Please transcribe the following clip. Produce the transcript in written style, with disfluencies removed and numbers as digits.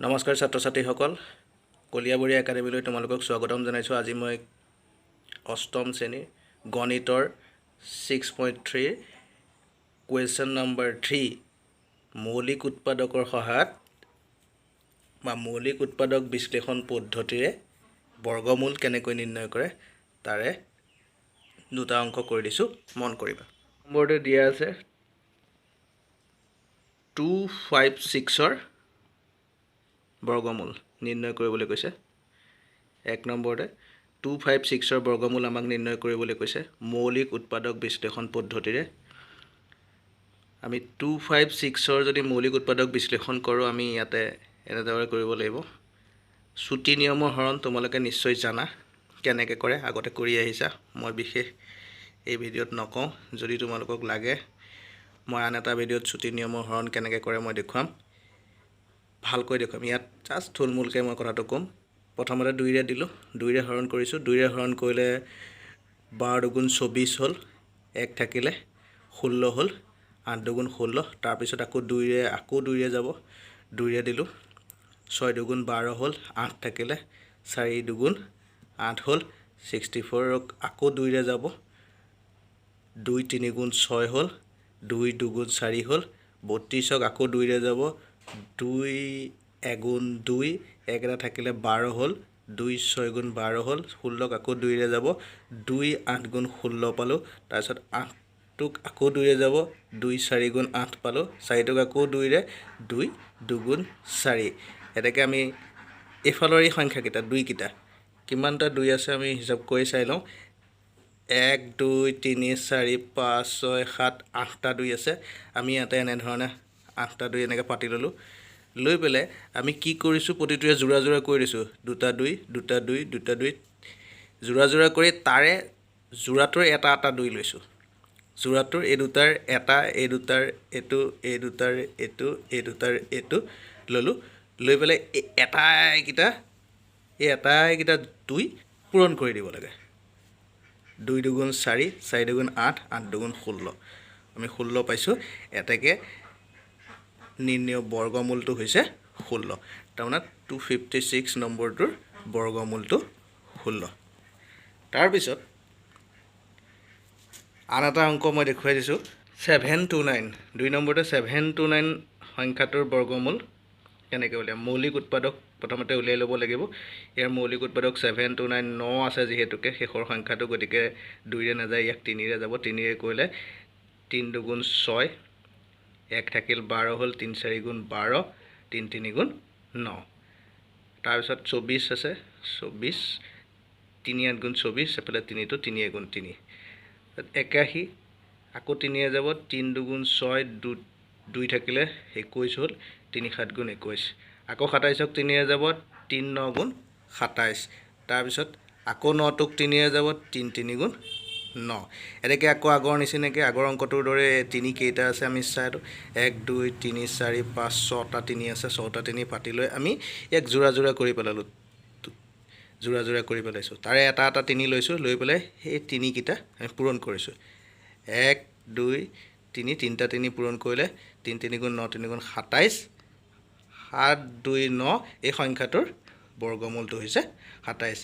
নমস্কাৰ ছাত্ৰ ছাত্ৰীসকল কলিয়াবৰী একাডেমীলৈ তোমালোকক স্বাগতম জনাইছোঁ। আজি মই অষ্টম শ্ৰেণীৰ গণিতৰ 6.3 কুৱেশ্যন নম্বৰ 3 মৌলিক উৎপাদকৰ সহায়ত বা মৌলিক উৎপাদক বিশ্লেষণ পদ্ধতিৰে বৰ্গমূল কেনেকৈ নিৰ্ণয় কৰে তাৰে দুটা অংক কৰি দিছোঁ, মন কৰিবা। নম্বৰতে দিয়া আছে 256ৰ বৰ্গমূল নিৰ্ণয় কৰিবলৈ কৈছে। এক নম্বৰতে 256ৰ বৰ্গমূল আমাক নিৰ্ণয় কৰিবলৈ কৈছে মৌলিক উৎপাদক বিশ্লেষণ পদ্ধতিৰে। আমি 256ৰ যদি মৌলিক উৎপাদক বিশ্লেষণ কৰোঁ, আমি ইয়াতে এনেদৰে কৰিব লাগিব। চুটি নিয়মৰ হৰণ তোমালোকে নিশ্চয় জানা কেনেকৈ কৰে, আগতে কৰি আহিছা। মই বিশেষ এই ভিডিঅ'ত নকওঁ। যদি তোমালোকক লাগে মই আন এটা ভিডিঅ'ত চুটি নিয়মৰ হৰণ কেনেকৈ কৰে মই দেখুৱাম, ভালকৈ দেখুৱাম। ইয়াত জাষ্ট থুলমূলকৈ মই কথাটো ক'ম। প্ৰথমতে 2ৰে দিলোঁ, 2ৰে হৰণ কৰিছোঁ। 2ৰে হৰণ কৰিলে 12 দুগুণ 24 হ'ল, 1 থাকিলে 16 হ'ল, 8 দুগুণ 16। তাৰপিছত আকৌ 2ৰে যাব, 2ৰে দিলোঁ, 6 দুগুণ 12 হ'ল, 8 থাকিলে 4 দুগুণ 8 হ'ল, 64। আকৌ 2ৰে যাব, 2 3 গুণ 6 হ'ল, 2 দুগুণ 4 হ'ল, 32। আকৌ 2ৰে যাব, 2 এগুণ 2, 1 এটা থাকিলে 12 হ'ল, 2 6 গুণ 12 হ'ল, 16। আকৌ 2ৰে যাব, 2 8 গুণ 16 পালোঁ। তাৰপিছত 8টোক আকৌ 2ৰে যাব, 2 4 গুণ 8 পালোঁ, 4টোক আকৌ 2ৰে, 2 দুগুণ 4। এনেকৈ আমি এইফালৰ এই সংখ্যাকেইটা 2কেইটা কিমানটা 2 আছে আমি হিচাপ কৰি চাই লওঁ। 1 2 3 4 5 6 7 8টা 2 আছে। আমি ইয়াতে এনেধৰণে 8টা 2 এনেকৈ পাতি ল'লোঁ। লৈ পেলাই আমি কি কৰিছোঁ, প্ৰতিটোৱে যোৰা যোৰা কৰি দিছোঁ। 2টা 2 2টা 2 2টা 2 যোৰা যোৰা কৰি তাৰে যোৰাটোৰ এটা এটা 2 লৈছোঁ। যোৰাটোৰ এই দুটাৰ এটা, এই দুটাৰ এইটো, এই দুটাৰ এইটো, এই দুটাৰ এইটো ল'লোঁ। লৈ পেলাই এই এটাইকেইটা 2 পূৰণ কৰি দিব লাগে। 2 দুগুণ 4, 4 দুগুণ 8, 8 দুগুণ 16। আমি 16 পাইছোঁ। এতেকে নিৰ্ণয় বৰ্গমূলটো হৈছে 16। তাৰমানে 256 নম্বৰটোৰ বৰ্গমূলটো 16। তাৰপিছত আন এটা অংক মই দেখুৱাই দিছোঁ 729। 2 নম্বৰতে 729 সংখ্যাটোৰ বৰ্গমূল কেনেকৈ উলিয়াম। মৌলিক উৎপাদক প্ৰথমতে উলিয়াই ল'ব লাগিব। ইয়াৰ মৌলিক উৎপাদক 729 9 আছে যিহেতুকে শেষৰ সংখ্যাটো, গতিকে 2ৰে নাযায়, ইয়াক 3ৰে যাব। 3ৰে কৰিলে 3 দুগুণ 6, 1 থাকিল 12 হ'ল, 3 4 গুণ 12, 3 3 গুণ 9। তাৰপিছত 24 আছে, 24 3 8 গুণ 24, এফালে 3টো 3 গুণ 3, 81। আকৌ 3ৰে যাব, 3 দুগুণ 6, 2 থাকিলে 21 হ'ল, 3 7 গুণ 21। আকৌ 27ক 3ৰে যাব, 3 9 গুণ 27। তাৰপিছত আকৌ 9টোক 3ৰে যাব, 3 3 গুণ 9। এনেকৈ আকৌ আগৰ নিচিনাকৈ আগৰ অংকটোৰ দৰে 3 কেইটা আছে আমি চাইছোঁ। 1 2 3 4 5 6টা 3 আছে, 6টা 3 পাতি লৈ আমি ইয়াক যোৰা যোৰা কৰি পেলালোঁ। যোৰা যোৰা কৰি পেলাইছোঁ। তাৰে এটা এটা 3 লৈছোঁ, লৈ পেলাই সেই 3কেইটা আমি পূৰণ কৰিছোঁ। 1 2 3, 3টা 3 পূৰণ কৰিলে 3 3 গুণ 9, 3 গুণ 27, 7 2 9। এই সংখ্যাটোৰ বৰ্গমূলটো হৈছে 27।